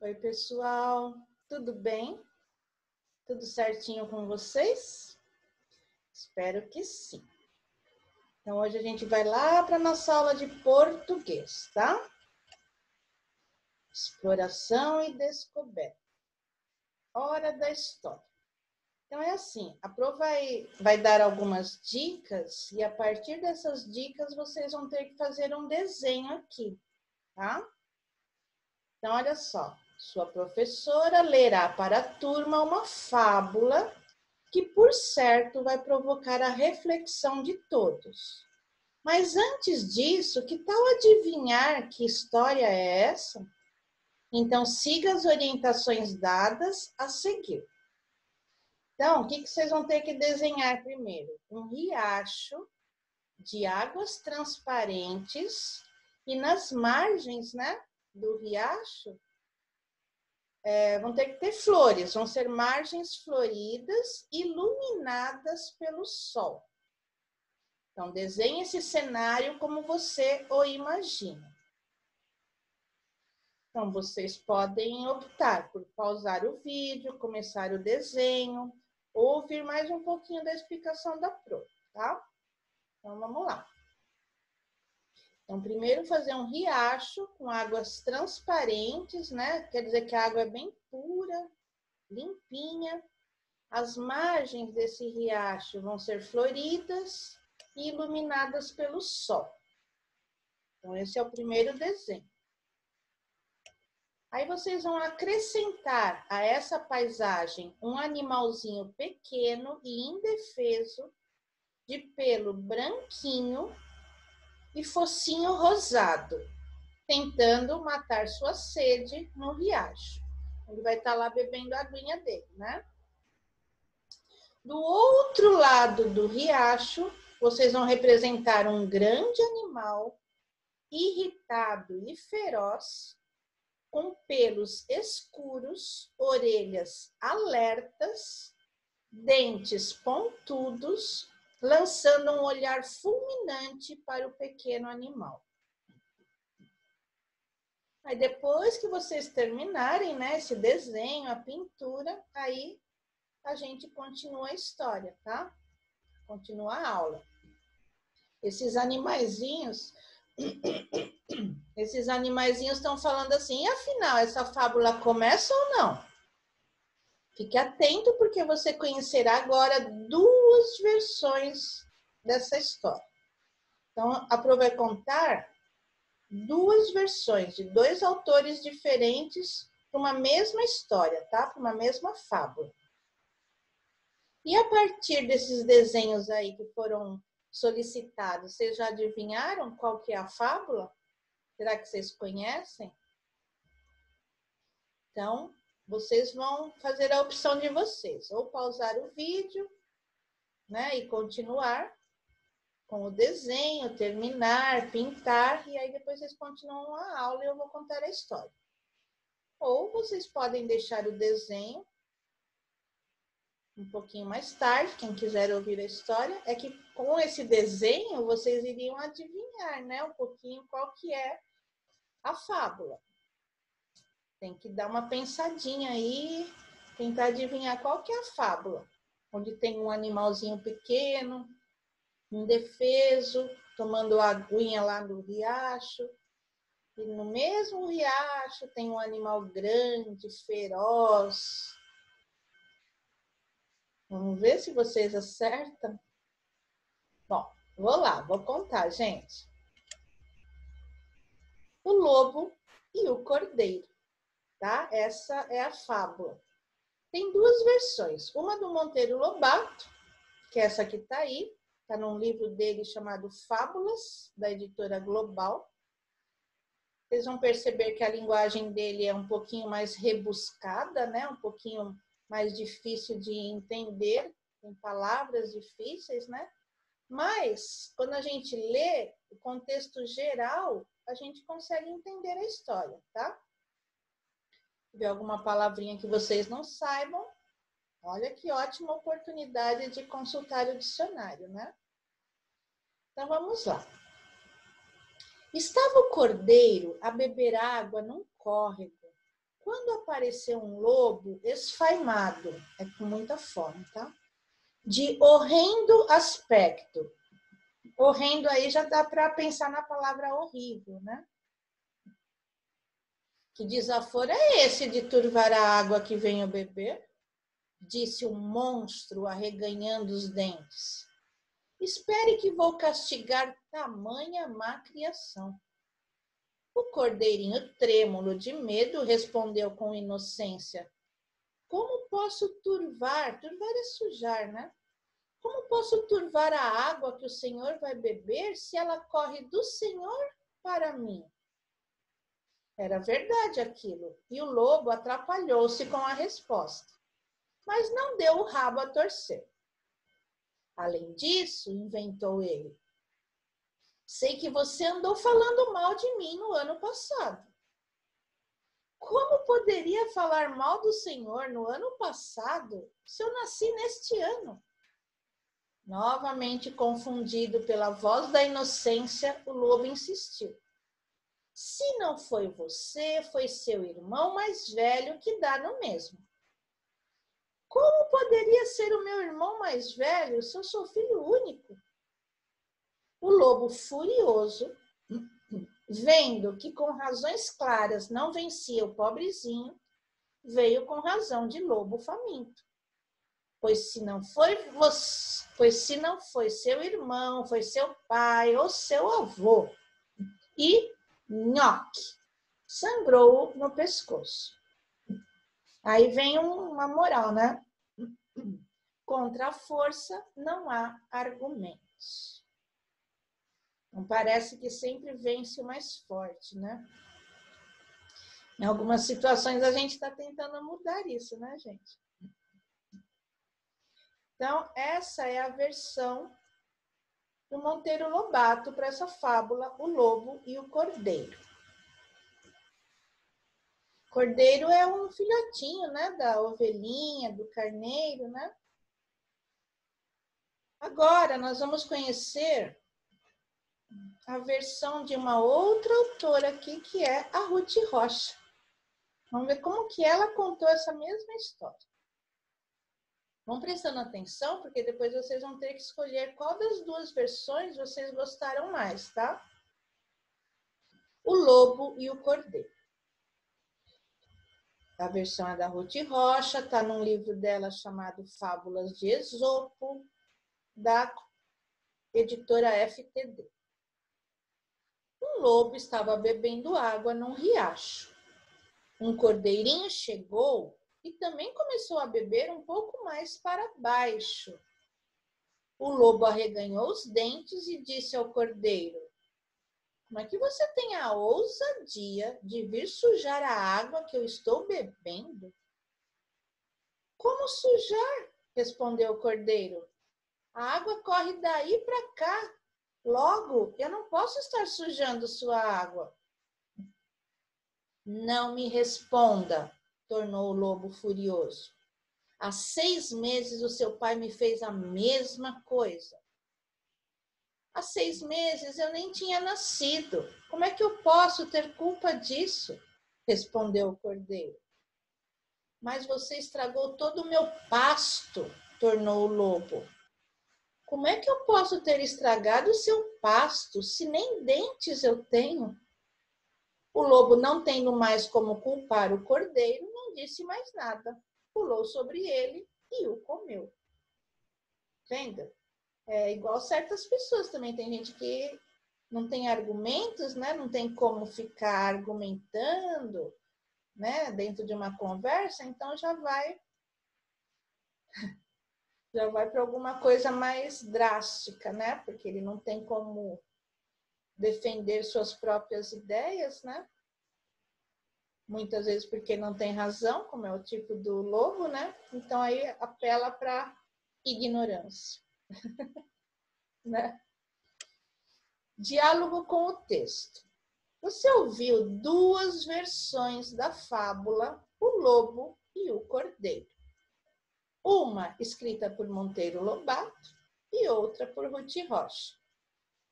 Oi, pessoal, tudo bem? Tudo certinho com vocês? Espero que sim. Então, hoje a gente vai lá para a nossa aula de português, tá? Exploração e descoberta. Hora da história. Então, é assim, a Pro vai dar algumas dicas e a partir dessas dicas vocês vão ter que fazer um desenho aqui, tá? Então, olha só. Sua professora lerá para a turma uma fábula que, por certo, vai provocar a reflexão de todos. Mas antes disso, que tal adivinhar que história é essa? Então, siga as orientações dadas a seguir. Então, o que vocês vão ter que desenhar primeiro? Um riacho de águas transparentes e nas margens, né, do riacho, vão ter que ter flores, vão ser margens floridas, iluminadas pelo sol. Então, desenhe esse cenário como você o imagina. Então, vocês podem optar por pausar o vídeo, começar o desenho, ou ouvir mais um pouquinho da explicação da Pro, tá? Então, vamos lá. Então, primeiro fazer um riacho com águas transparentes, né? Quer dizer que a água é bem pura, limpinha. As margens desse riacho vão ser floridas e iluminadas pelo sol. Então, esse é o primeiro desenho. Aí vocês vão acrescentar a essa paisagem um animalzinho pequeno e indefeso, de pelo branquinho e focinho rosado, tentando matar sua sede no riacho. Ele vai estar lá bebendo a aguinha dele, né? Do outro lado do riacho, vocês vão representar um grande animal, irritado e feroz, com pelos escuros, orelhas alertas, dentes pontudos, lançando um olhar fulminante para o pequeno animal. Aí depois que vocês terminarem, né, esse desenho, a pintura, aí a gente continua a história, tá? Continua a aula. Esses animaizinhos estão falando assim, e afinal, essa fábula começa ou não? Fique atento, porque você conhecerá agora duas versões dessa história. Então, a Pro vai contar duas versões de dois autores diferentes para uma mesma história, tá? Para uma mesma fábula. E a partir desses desenhos aí que foram solicitados, vocês já adivinharam qual que é a fábula? Será que vocês conhecem? Então, vocês vão fazer a opção de vocês, ou pausar o vídeo, né, e continuar com o desenho, terminar, pintar, e aí depois vocês continuam a aula e eu vou contar a história. Ou vocês podem deixar o desenho um pouquinho mais tarde, quem quiser ouvir a história, é que com esse desenho vocês iriam adivinhar, né, um pouquinho qual que é a fábula. Tem que dar uma pensadinha aí, tentar adivinhar qual que é a fábula. Onde tem um animalzinho pequeno, indefeso, tomando aguinha lá no riacho. E no mesmo riacho tem um animal grande, feroz. Vamos ver se vocês acertam. Bom, vou lá, vou contar, gente. O lobo e o cordeiro, tá? Essa é a fábula. Tem duas versões. Uma do Monteiro Lobato, que é essa que está aí. Está num livro dele chamado Fábulas, da editora Global. Vocês vão perceber que a linguagem dele é um pouquinho mais rebuscada, né? Um pouquinho mais difícil de entender, tem palavras difíceis, né? Mas, quando a gente lê o contexto geral, a gente consegue entender a história, tá? Se tiver alguma palavrinha que vocês não saibam, olha que ótima oportunidade de consultar o dicionário, né? Então, vamos lá. Estava o cordeiro a beber água num córrego, Quando apareceu um lobo esfaimado, é com muita fome, tá? De horrendo aspecto. Horrendo aí já dá para pensar na palavra horrível, né? Que desaforo é esse de turvar a água que venho beber? Disse o monstro, arreganhando os dentes. Espere que vou castigar tamanha má criação. O cordeirinho, trêmulo de medo, respondeu com inocência. Como posso turvar? Turvar é sujar, né? Como posso turvar a água que o Senhor vai beber se ela corre do Senhor para mim? Era verdade aquilo, e o lobo atrapalhou-se com a resposta, mas não deu o rabo a torcer. Além disso, inventou ele, sei que você andou falando mal de mim no ano passado. Como poderia falar mal do Senhor no ano passado se eu nasci neste ano? Novamente confundido pela voz da inocência, o lobo insistiu. Se não foi você, foi seu irmão mais velho que dá no mesmo. Como poderia ser o meu irmão mais velho se eu sou filho único? O lobo, furioso, vendo que com razões claras não vencia o pobrezinho, veio com razão de lobo faminto. Pois se não foi seu irmão, foi seu pai ou seu avô. E nhoque, sangrou no pescoço. Aí vem uma moral, né? Contra a força não há argumentos. Não parece que sempre vence o mais forte, né? Em algumas situações a gente está tentando mudar isso, né, gente? Então, essa é a versão do Monteiro Lobato para essa fábula, O Lobo e o Cordeiro. Cordeiro é um filhotinho, né, da ovelhinha, do carneiro, né? Agora, nós vamos conhecer a versão de uma outra autora aqui, que é a Ruth Rocha. Vamos ver como que ela contou essa mesma história. Vão prestando atenção, porque depois vocês vão ter que escolher qual das duas versões vocês gostaram mais, tá? O Lobo e o Cordeiro. A versão é da Ruth Rocha, está num livro dela chamado Fábulas de Esopo, da editora FTD. Um lobo estava bebendo água num riacho. Um cordeirinho chegou e também começou a beber um pouco mais para baixo. O lobo arreganhou os dentes e disse ao cordeiro: como é que você tem a ousadia de vir sujar a água que eu estou bebendo? Como sujar? Respondeu o cordeiro. A água corre daí para cá. Logo, eu não posso estar sujando sua água. Não me responda, tornou o lobo furioso. Há 6 meses o seu pai me fez a mesma coisa. Há 6 meses eu nem tinha nascido. Como é que eu posso ter culpa disso? Respondeu o cordeiro. Mas você estragou todo o meu pasto, tornou o lobo. Como é que eu posso ter estragado o seu pasto se nem dentes eu tenho? O lobo, não tendo mais como culpar o cordeiro, não disse mais nada. Pulou sobre ele e o comeu. Vendo? É igual certas pessoas também. Tem gente que não tem argumentos, né? Não tem como ficar argumentando, né? Dentro de uma conversa, então já vai para alguma coisa mais drástica, né? Porque ele não tem como defender suas próprias ideias, né? Muitas vezes porque não tem razão, como é o tipo do lobo, né? Então aí apela para ignorância, né? Diálogo com o texto. Você ouviu 2 versões da fábula O Lobo e o Cordeiro. Uma escrita por Monteiro Lobato e outra por Ruth Rocha.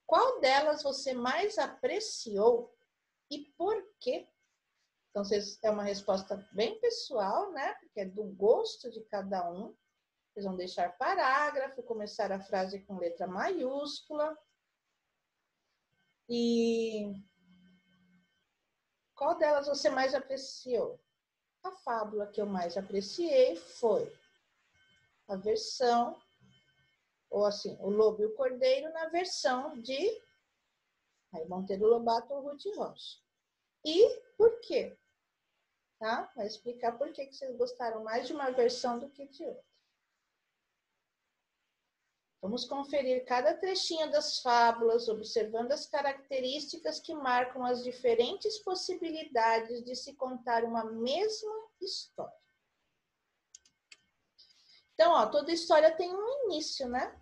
Qual delas você mais apreciou e por quê? Então, é uma resposta bem pessoal, né? Porque é do gosto de cada um. Vocês vão deixar parágrafo, começar a frase com letra maiúscula. E qual delas você mais apreciou? A fábula que eu mais apreciei foi a versão, ou assim, O Lobo e o Cordeiro, na versão de Monteiro Lobato ou Ruth Rocha. E por quê? Tá? Vai explicar por que vocês gostaram mais de uma versão do que de outra. Vamos conferir cada trechinho das fábulas, observando as características que marcam as diferentes possibilidades de se contar uma mesma história. Então, ó, toda história tem um início, né?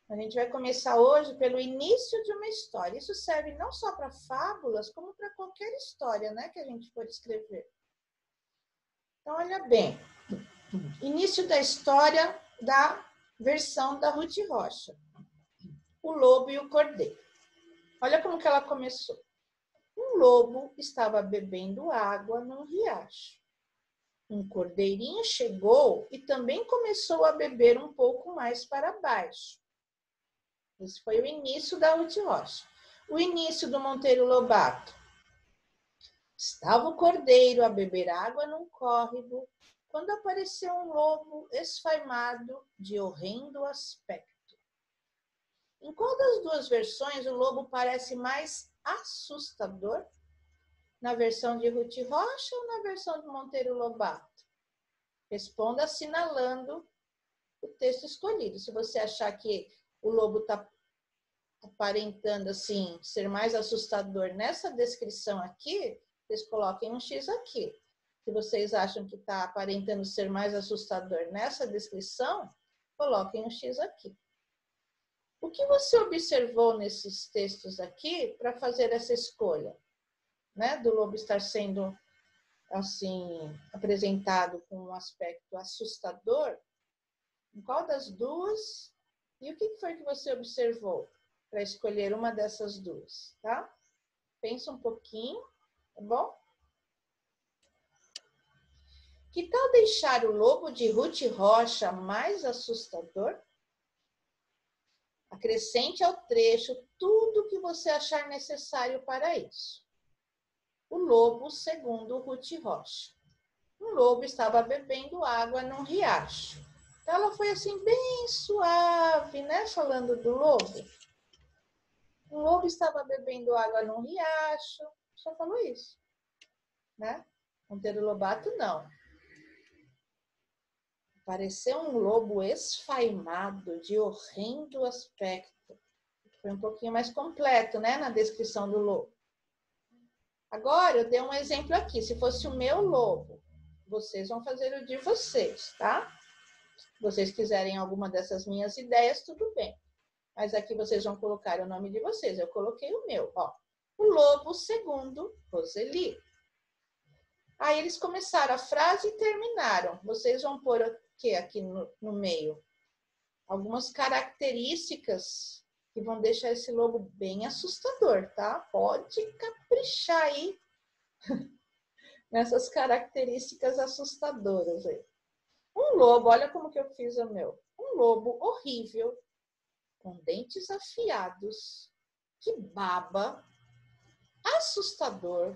A gente vai começar hoje pelo início de uma história. Isso serve não só para fábulas, como para qualquer história, né, que a gente for escrever. Então, olha bem. Início da história da versão da Ruth Rocha. O Lobo e o Cordeiro. Olha como que ela começou. Um lobo estava bebendo água num riacho. Um cordeirinho chegou e também começou a beber um pouco mais para baixo. Esse foi o início da Ruth Rocha. O início do Monteiro Lobato. Estava o cordeiro a beber água num córrego, quando apareceu um lobo esfaimado de horrendo aspecto. Em qual das duas versões o lobo parece mais assustador? Na versão de Ruth Rocha ou na versão de Monteiro Lobato? Responda assinalando o texto escolhido. Se você achar que o lobo está aparentando assim ser mais assustador nessa descrição aqui, vocês coloquem um X aqui. Se vocês acham que está aparentando ser mais assustador nessa descrição, coloquem um X aqui. O que você observou nesses textos aqui para fazer essa escolha, né? Do lobo estar sendo assim apresentado com um aspecto assustador? Em qual das duas? E o que foi que você observou para escolher uma dessas duas, tá? Pensa um pouquinho, tá bom? Que tal deixar o lobo de Ruth Rocha mais assustador? Acrescente ao trecho tudo o que você achar necessário para isso. O lobo, segundo Ruth Rocha. Um lobo estava bebendo água num riacho. Então, ela foi assim bem suave, né? Falando do lobo. Um lobo estava bebendo água num riacho. Só falou isso, né? Monteiro Lobato, não. Pareceu um lobo esfaimado, de horrendo aspecto. Foi um pouquinho mais completo, né, na descrição do lobo. Agora, eu dei um exemplo aqui. Se fosse o meu lobo, vocês vão fazer o de vocês, tá? Se vocês quiserem alguma dessas minhas ideias, tudo bem. Mas aqui vocês vão colocar o nome de vocês. Eu coloquei o meu, ó. O lobo segundo Roseli. Aí eles começaram a frase e terminaram. Vocês vão pôr o que aqui no meio? Algumas características que vão deixar esse lobo bem assustador, tá? Pode caprichar aí nessas características assustadoras aí. Um lobo, olha como que eu fiz o meu. Um lobo horrível, com dentes afiados, que baba, assustador,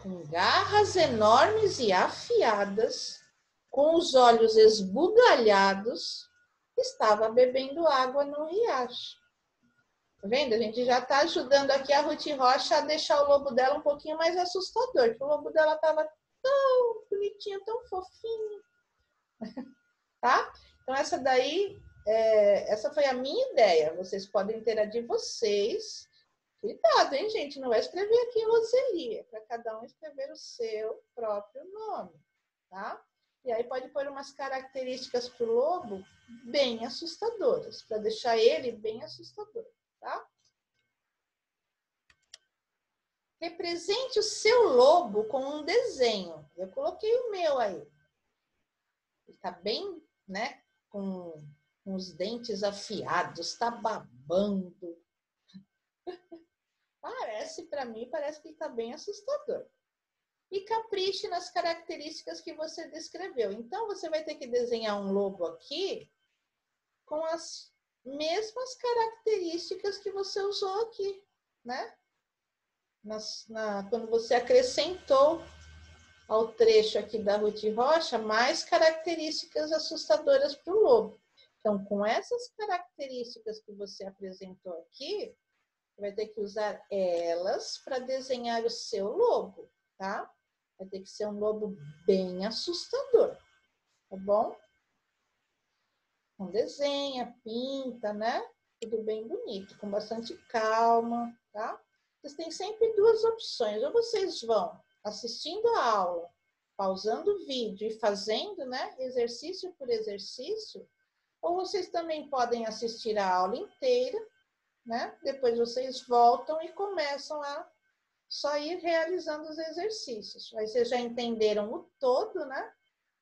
com garras enormes e afiadas, com os olhos esbugalhados, estava bebendo água no riacho. Tá vendo? A gente já está ajudando aqui a Ruth Rocha a deixar o lobo dela um pouquinho mais assustador, porque o lobo dela estava tão bonitinho, tão fofinho. Tá? Então, essa daí, essa foi a minha ideia. Vocês podem ter a de vocês. Cuidado, hein, gente? Não vai escrever aqui Roseli. É para cada um escrever o seu próprio nome, tá? E aí pode pôr umas características para o lobo bem assustadoras, para deixar ele bem assustador, tá? Represente o seu lobo com um desenho. Eu coloquei o meu aí. Ele tá bem, né, com os dentes afiados, tá babando. Parece, para mim, parece que ele tá bem assustador. e capriche nas características que você descreveu. Então, você vai ter que desenhar um lobo aqui com as mesmas características que você usou aqui, né? Quando você acrescentou ao trecho aqui da Ruth Rocha mais características assustadoras para o lobo. Então, com essas características que você apresentou aqui, vai ter que usar elas para desenhar o seu lobo, tá? Vai ter que ser um lobo bem assustador, tá bom? Então, desenha, pinta, né? Tudo bem bonito, com bastante calma, tá? Vocês têm sempre duas opções. Ou vocês vão assistindo a aula, pausando o vídeo e fazendo, né? Exercício por exercício. Ou vocês também podem assistir a aula inteira, né? Depois vocês voltam e começam a só ir realizando os exercícios. Aí vocês já entenderam o todo, né?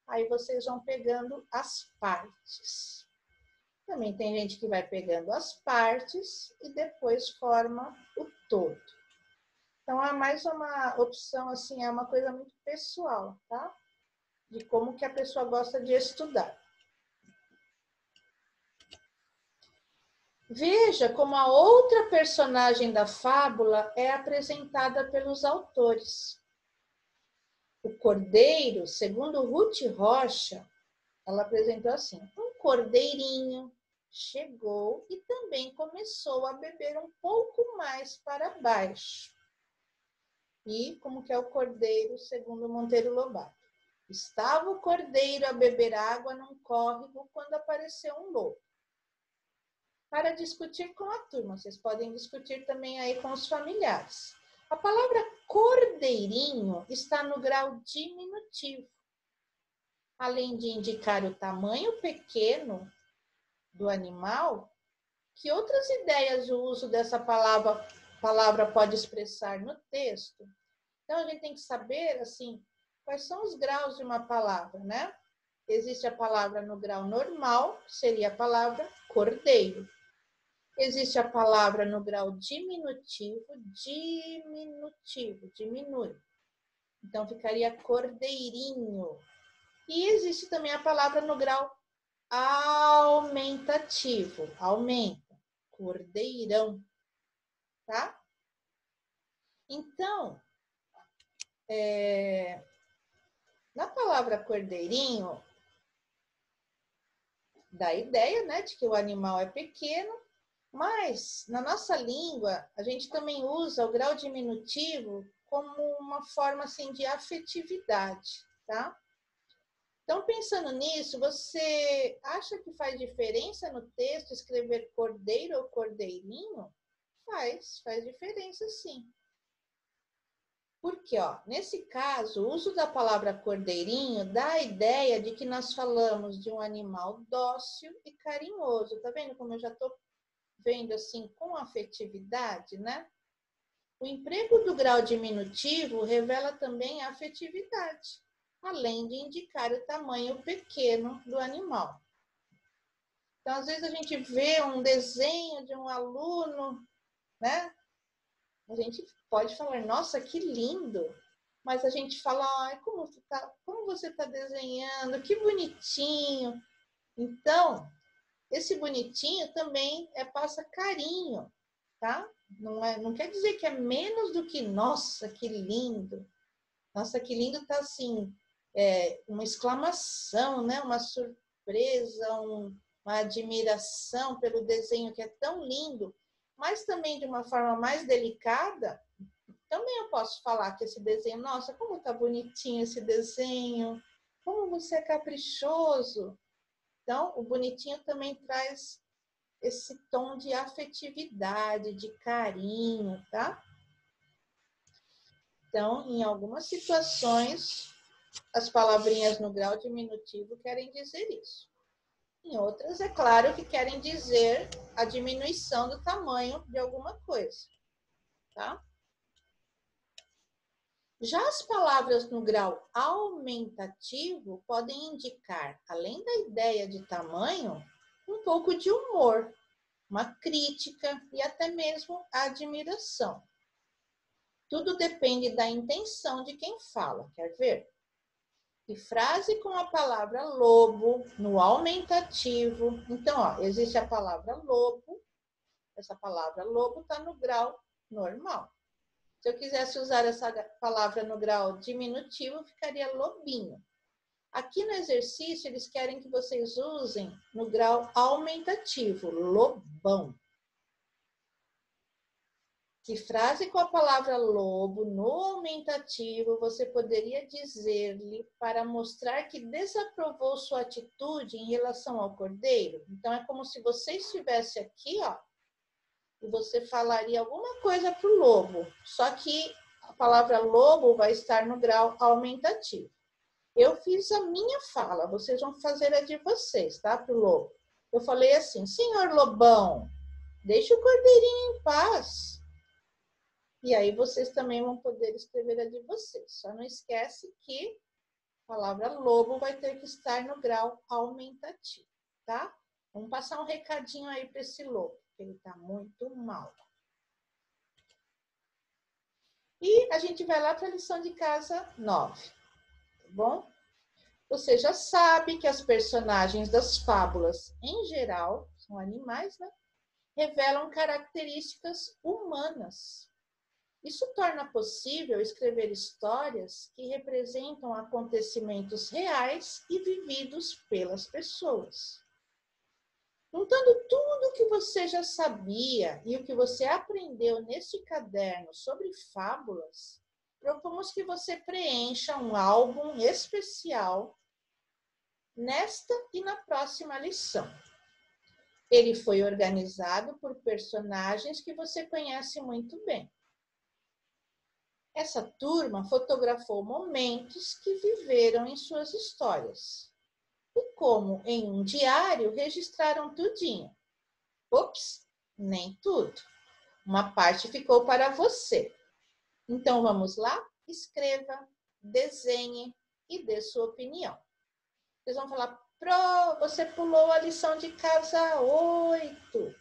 Aí vocês vão pegando as partes. Também tem gente que vai pegando as partes e depois forma o todo. Então, é mais uma opção, assim, é uma coisa muito pessoal, tá? De como que a pessoa gosta de estudar. Veja como a outra personagem da fábula é apresentada pelos autores. O cordeiro, segundo Ruth Rocha, ela apresentou assim: um cordeirinho chegou e também começou a beber um pouco mais para baixo. E como que é o cordeiro, segundo Monteiro Lobato? Estava o cordeiro a beber água num córrego quando apareceu um lobo. Para discutir com a turma, vocês podem discutir também aí com os familiares. A palavra cordeirinho está no grau diminutivo. Além de indicar o tamanho pequeno do animal, que outras ideias o uso dessa palavra pode expressar no texto? Então, a gente tem que saber, assim, quais são os graus de uma palavra, né? Existe a palavra no grau normal, seria a palavra cordeiro. Existe a palavra no grau diminutivo, diminui. Então, ficaria cordeirinho. E existe também a palavra no grau aumentativo, aumenta, cordeirão, tá? Então, na palavra cordeirinho, dá a ideia, né, de que o animal é pequeno, mas na nossa língua, a gente também usa o grau diminutivo como uma forma, assim, de afetividade, tá? Então, pensando nisso, você acha que faz diferença no texto escrever cordeiro ou cordeirinho? Faz diferença sim. Porque, ó, nesse caso, o uso da palavra cordeirinho dá a ideia de que nós falamos de um animal dócil e carinhoso. Tá vendo como eu já tô vendo assim com afetividade, né? O emprego do grau diminutivo revela também a afetividade, além de indicar o tamanho pequeno do animal. Então, às vezes a gente vê um desenho de um aluno, né? A gente pode falar, nossa, que lindo! Mas a gente fala, ai, como você tá desenhando, que bonitinho. Então, esse bonitinho também passa carinho, tá? Não quer dizer que é menos do que, nossa, que lindo. Nossa, que lindo tá assim, uma exclamação, né? Uma surpresa, uma admiração pelo desenho que é tão lindo, mas também de uma forma mais delicada, também eu posso falar que esse desenho, nossa, como tá bonitinho esse desenho, como você é caprichoso. Então, o bonitinho também traz esse tom de afetividade, de carinho, tá? Então, em algumas situações, as palavrinhas no grau diminutivo querem dizer isso. Em outras, é claro que querem dizer a diminuição do tamanho de alguma coisa, tá? Já as palavras no grau aumentativo podem indicar, além da ideia de tamanho, um pouco de humor, uma crítica e até mesmo admiração. Tudo depende da intenção de quem fala. Quer ver? E frase com a palavra lobo no aumentativo. Então, ó, existe a palavra lobo. Essa palavra lobo está no grau normal. Se eu quisesse usar essa palavra no grau diminutivo, ficaria lobinho. Aqui no exercício, eles querem que vocês usem no grau aumentativo, lobão. Que frase com a palavra lobo no aumentativo você poderia dizer-lhe para mostrar que desaprovou sua atitude em relação ao cordeiro? Então, é como se você estivesse aqui, ó, e você falaria alguma coisa para o lobo, só que a palavra lobo vai estar no grau aumentativo. Eu fiz a minha fala, vocês vão fazer a de vocês, tá? Para o lobo. Eu falei assim, senhor lobão, deixe o cordeirinho em paz. E aí vocês também vão poder escrever a de vocês. Só não esquece que a palavra lobo vai ter que estar no grau aumentativo, tá? Vamos passar um recadinho aí para esse lobo, porque ele está muito mal. E a gente vai lá para a lição de casa 9, tá bom? Você já sabe que as personagens das fábulas, em geral, são animais, né? Revelam características humanas. Isso torna possível escrever histórias que representam acontecimentos reais e vividos pelas pessoas. Juntando tudo o que você já sabia e o que você aprendeu neste caderno sobre fábulas, propomos que você preencha um álbum especial nesta e na próxima lição. Ele foi organizado por personagens que você conhece muito bem. Essa turma fotografou momentos que viveram em suas histórias. E como em um diário, registraram tudinho. Ops, nem tudo. Uma parte ficou para você. Então, vamos lá? Escreva, desenhe e dê sua opinião. Vocês vão falar, Pro, você pulou a lição de casa 8.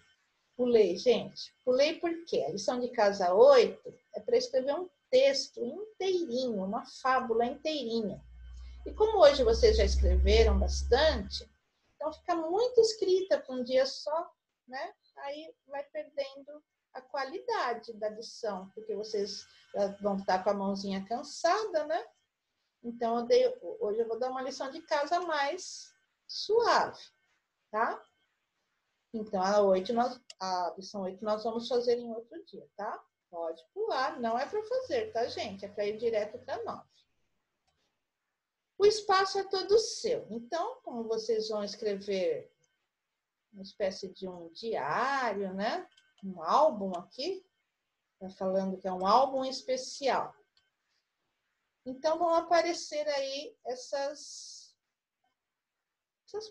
Pulei, gente. Pulei por quê? A lição de casa 8 é para escrever um texto inteirinho, uma fábula inteirinha. E como hoje vocês já escreveram bastante, então fica muito escrita para um dia só, né? Aí vai perdendo a qualidade da lição, porque vocês vão estar com a mãozinha cansada, né? Então, hoje eu vou dar uma lição de casa mais suave, tá? Então, a lição 8 nós vamos fazer em outro dia, tá? Pode pular, não é para fazer, tá, gente? É para ir direto para 9. O espaço é todo seu. Então, como vocês vão escrever uma espécie de um diário, né? Um álbum aqui, tá falando que é um álbum especial. Então, vão aparecer aí essas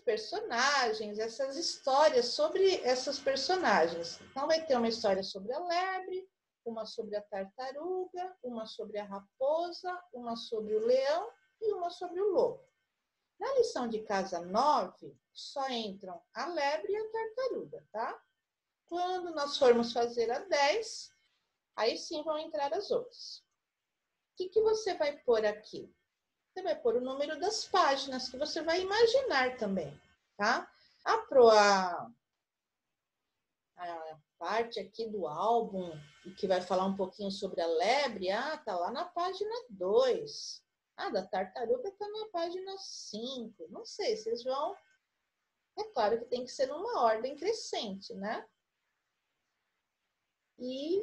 personagens, essas histórias sobre essas personagens. Então, vai ter uma história sobre a lebre, uma sobre a tartaruga, uma sobre a raposa, uma sobre o leão e uma sobre o lobo. Na lição de casa 9, só entram a lebre e a tartaruga, tá? Quando nós formos fazer a 10, aí sim vão entrar as outras. O que você vai pôr aqui? Você vai pôr o número das páginas, que você vai imaginar também, tá? A parte aqui do álbum, que vai falar um pouquinho sobre a lebre, tá lá na página 2. Da tartaruga tá na página 5. Não sei, vocês vão... É claro que tem que ser numa ordem crescente, né? E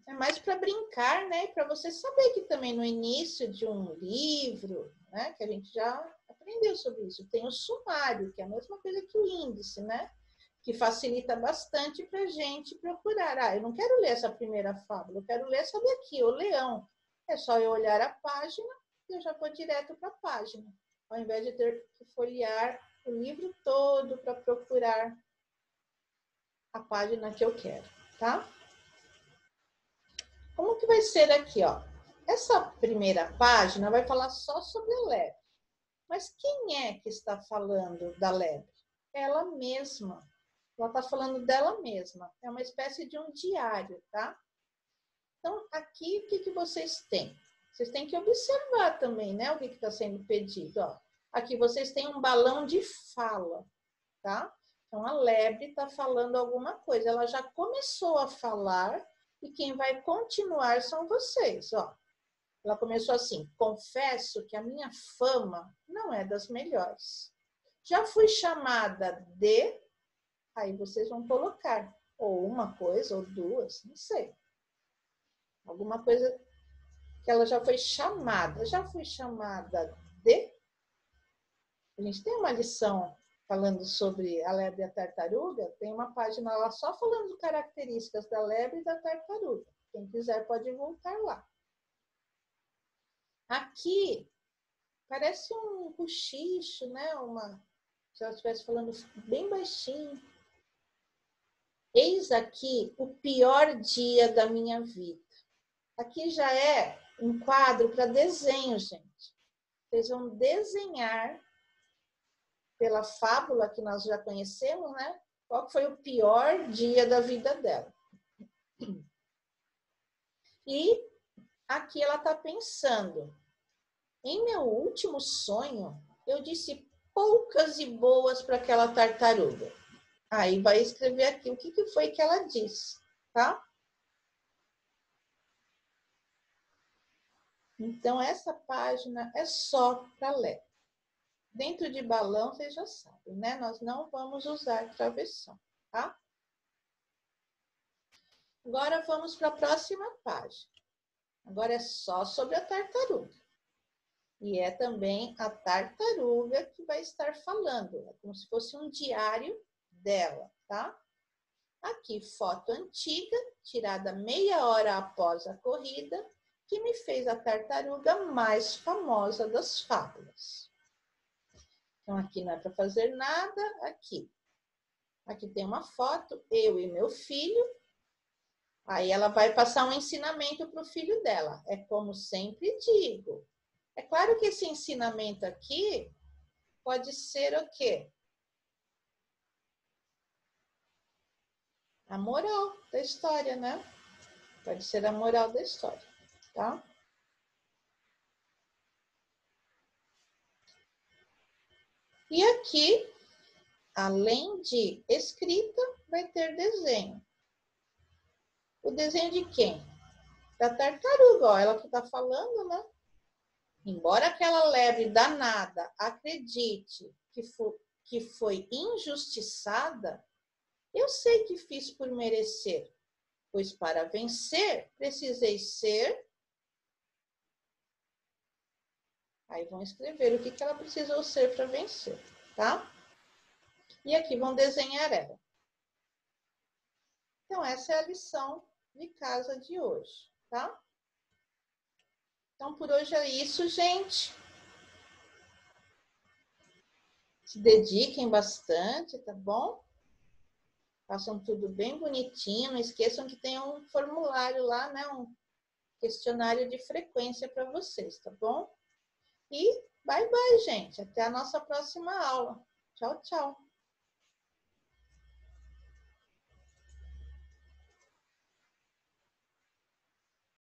é mais para brincar, né? Para você saber que também no início de um livro, né? Que a gente já aprendeu sobre isso, tem o sumário, que é a mesma coisa que o índice, né? Que facilita bastante para a gente procurar. Eu não quero ler essa primeira fábula, eu quero ler essa daqui, o leão. É só eu olhar a página e eu já vou direto para a página, ao invés de ter que folhear o livro todo para procurar a página que eu quero, tá? Como que vai ser aqui, ó? Essa primeira página vai falar só sobre a lebre. Mas quem é que está falando da lebre? Ela mesma. Ela está falando dela mesma. É uma espécie de um diário, tá? Então, aqui, o que vocês têm? Vocês têm que observar também, né? O que está sendo pedido. Ó, aqui vocês têm um balão de fala, tá? Então, a lebre está falando alguma coisa. Ela já começou a falar e quem vai continuar são vocês, ó. Ela começou assim: confesso que a minha fama não é das melhores. Já fui chamada de... Aí vocês vão colocar ou uma coisa ou duas, não sei. Alguma coisa que ela já foi chamada. Já fui chamada de... A gente tem uma lição falando sobre a lebre e a tartaruga. Tem uma página lá só falando de características da lebre e da tartaruga. Quem quiser pode voltar lá. Aqui parece um cochicho, né? Se ela estivesse falando bem baixinho. Eis aqui o pior dia da minha vida. Aqui já é um quadro para desenho, gente. Vocês vão desenhar pela fábula que nós já conhecemos, né? Qual foi o pior dia da vida dela. E aqui ela está pensando: em meu último sonho, eu disse poucas e boas para aquela tartaruga. Aí vai escrever aqui o que foi que ela disse, tá? Então, essa página é só para ler. Dentro de balão, vocês já sabem, né? Nós não vamos usar travessão, tá? Agora, vamos para a próxima página. Agora é só sobre a tartaruga. E é também a tartaruga que vai estar falando. É como se fosse um diário dela, tá? Aqui, foto antiga, tirada meia hora após a corrida, que me fez a tartaruga mais famosa das fábulas. Então, aqui não é para fazer nada, aqui. Aqui tem uma foto, eu e meu filho. Aí ela vai passar um ensinamento para o filho dela. É como sempre digo. É claro que esse ensinamento aqui pode ser o quê? A moral da história, né? Pode ser a moral da história, tá? E aqui, além de escrita, vai ter desenho. O desenho de quem? Da tartaruga, ó, ela que tá falando, né? Embora aquela lebre danada acredite que foi injustiçada, eu sei que fiz por merecer, pois para vencer precisei ser... Aí vão escrever o que ela precisou ser para vencer, tá? E aqui vão desenhar ela. Então, essa é a lição de casa de hoje, tá? Então, por hoje é isso, gente. Se dediquem bastante, tá bom? Façam tudo bem bonitinho. Não esqueçam que tem um formulário lá, né? Um questionário de frequência para vocês, tá bom? E bye, bye, gente. Até a nossa próxima aula. Tchau, tchau.